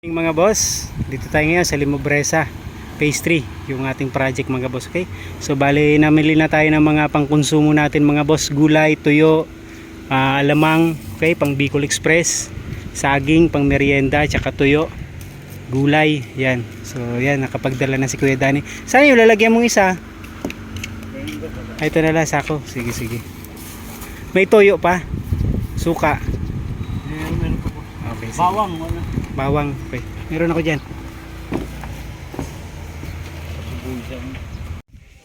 Mga boss, dito tayo ngayon sa Limobresa Phase 3, yung ating project mga boss. Okay, so bali namili na tayo ng mga pangkonsumo natin mga boss. Gulay, tuyo, alamang, okay, pang Bicol Express, saging, pang merienda, tsaka tuyo, gulay, yan. So yan, nakapagdala na si Kuya Danny. Saan yung lalagyan mong isa? Ay, ito na lang, sako. Sige, sige. May tuyo pa, suka. Okay, sige. Bawang, okay. Meron ako dyan.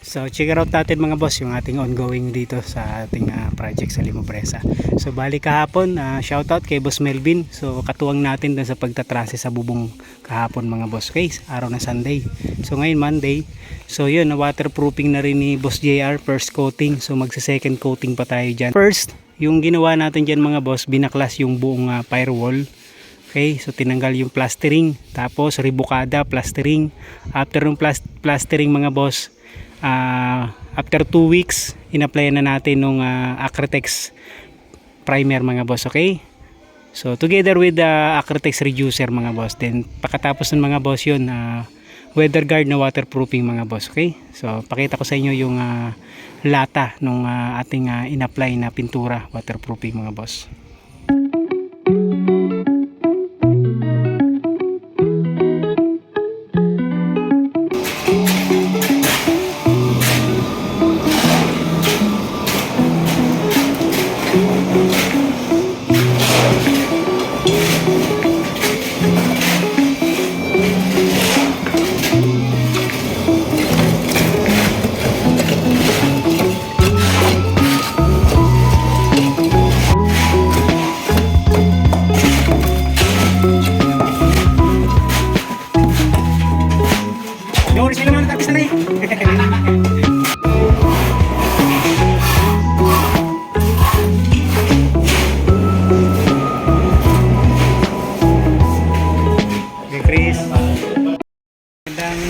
So check out natin mga boss yung ating ongoing dito sa ating project sa Limobresa. So bali kahapon, shoutout kay Boss Melvin. So katuwang natin dun sa pagtatrase sa bubong kahapon mga boss. Okay, araw na Sunday. So ngayon Monday. So yun, na waterproofing na rin ni Boss JR, first coating. So magsa second coating pa tayo dyan. First, yung ginawa natin dyan mga boss, binaklas yung buong firewall. Okay, so tinanggal yung plastering, tapos rebukada, plastering. After ng plastering mga boss, after 2 weeks, in-apply na natin nung Acrytex primer mga boss. Okay, so together with the Acrytex reducer mga boss. Then pagkatapos ng mga boss yun, weather guard na waterproofing mga boss. Okay, so pakita ko sa inyo yung lata nung ating in-apply na pintura waterproofing mga boss.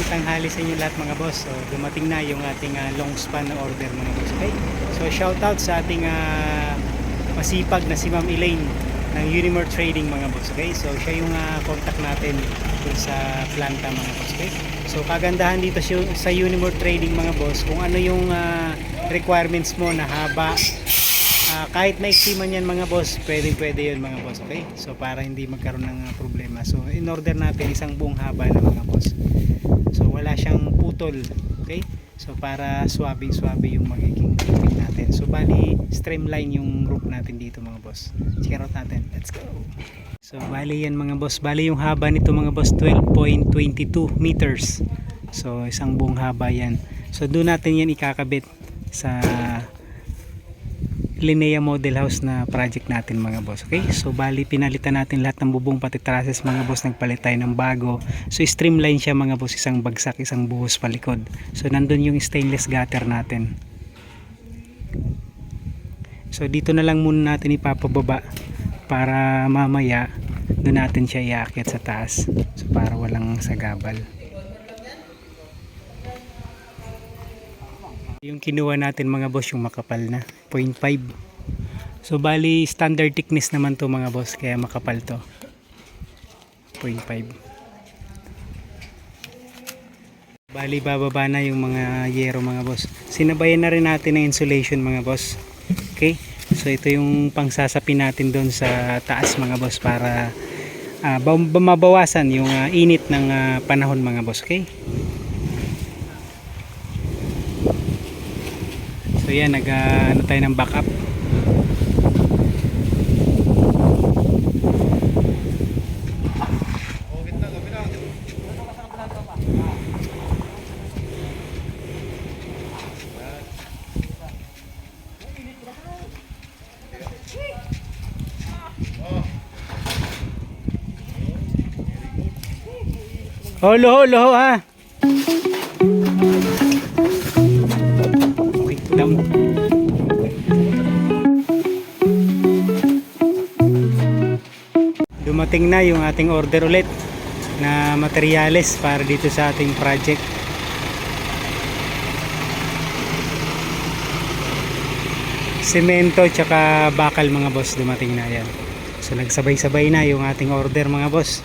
Tanghali sa inyo lahat mga boss. So dumating na yung ating long span na order mga boss. Okay, so shout out sa ating masipag na si Ma'am Elaine ng Unimore Trading mga boss. Okay, so siya yung contact natin dun sa planta mga boss. Okay, so kagandahan dito sa Unimore Trading mga boss, kung ano yung requirements mo na haba, kahit maiksi man yan mga boss, pwede yun mga boss. Okay, so para hindi magkaroon ng problema, so in order natin isang buong haba na mga boss. So wala siyang putol. Okay, so para swabe yung magiging tubig natin. So bali streamline yung roof natin dito mga boss. Check out natin, let's go. So bali yan mga boss, bali yung haba nito mga boss 12.22 meters. So isang buong haba yan. So doon natin yan ikakabit sa Linea Model House na project natin mga boss. Okay, so bali pinalitan natin lahat ng bubong pati trusses mga boss, nagpalit tayo ng bago. So streamline siya mga boss, isang bagsak, isang buhos palikod. So nandun yung stainless gutter natin. So dito na lang muna natin ipapababa para mamaya doon natin siya iakyat sa taas. So para walang sagabal. Yung kinuha natin mga boss, yung makapal na 0.5. So bali standard thickness naman to mga boss, kaya makapal to 0.5. Bali bababa na yung mga yero mga boss. Sinabayan na rin natin ng insulation mga boss. Okay, so ito yung pangsasapi natin doon sa taas mga boss para mabawasan yung init ng panahon mga boss. Okay, so yan, ano tayo ng backup. Oh, loho ha. Wait lang. Dumating na yung ating order ulit na materyales para dito sa ating project. Semento tsaka bakal mga boss, dumating na yan. So nagsabay-sabay na yung ating order mga boss.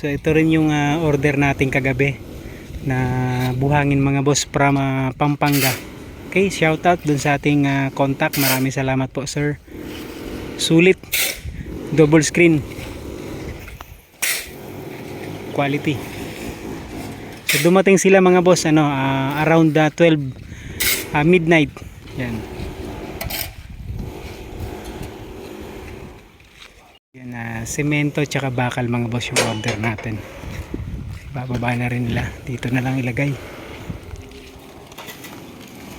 So ito rin yung order natin kagabi na buhangin mga boss from Pampanga. Okay, shout out dun sa ating contact. Maraming salamat po sir. Sulit, double screen, quality. So dumating sila mga boss around 12 midnight. Yan. Yan, semento tsaka bakal mga boss yung order natin. Bababa na rin nila. Dito na lang ilagay.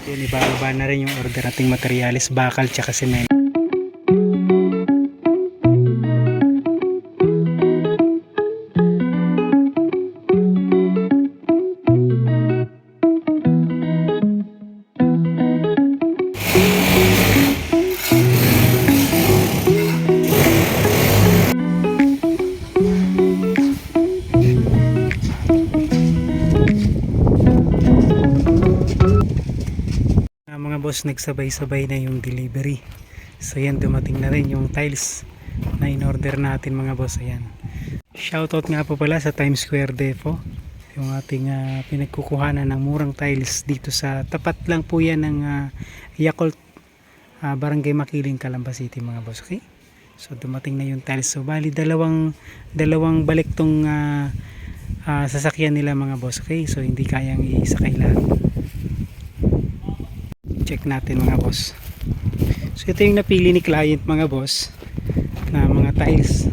Yan, ibababa na rin yung order nating materialis, bakal tsaka semento. Mga boss, nagsabay-sabay na yung delivery. So yan, dumating na rin yung tiles na in-order natin mga boss. Ayan. Shoutout nga po pala sa Times Square Depot, yung ating pinagkukuhanan ng murang tiles dito sa tapat lang po yan ng Yakult, Barangay Makiling, Calamba City mga boss. Okay? So dumating na yung tiles. So bali dalawang balik tong sasakyan nila mga boss. Okay? So hindi kayang isakay lahat. Check natin mga boss. So ito yung napili ni client mga boss na mga tiles.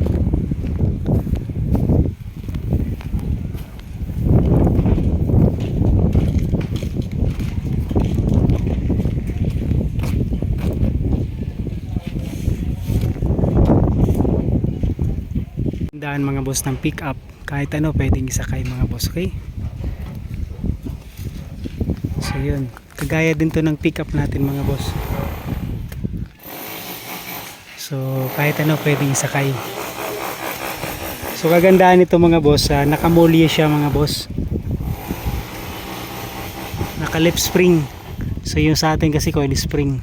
Daan mga boss ng pick up, kahit ano pwedeng isakay mga boss. Okay? So yun, kagaya din to ng pick up natin mga boss. So kahit ano pwedeng isakay. So kagandahan nito mga boss, nakamolye siya mga boss, naka lip spring. So yung sa atin kasi coil spring.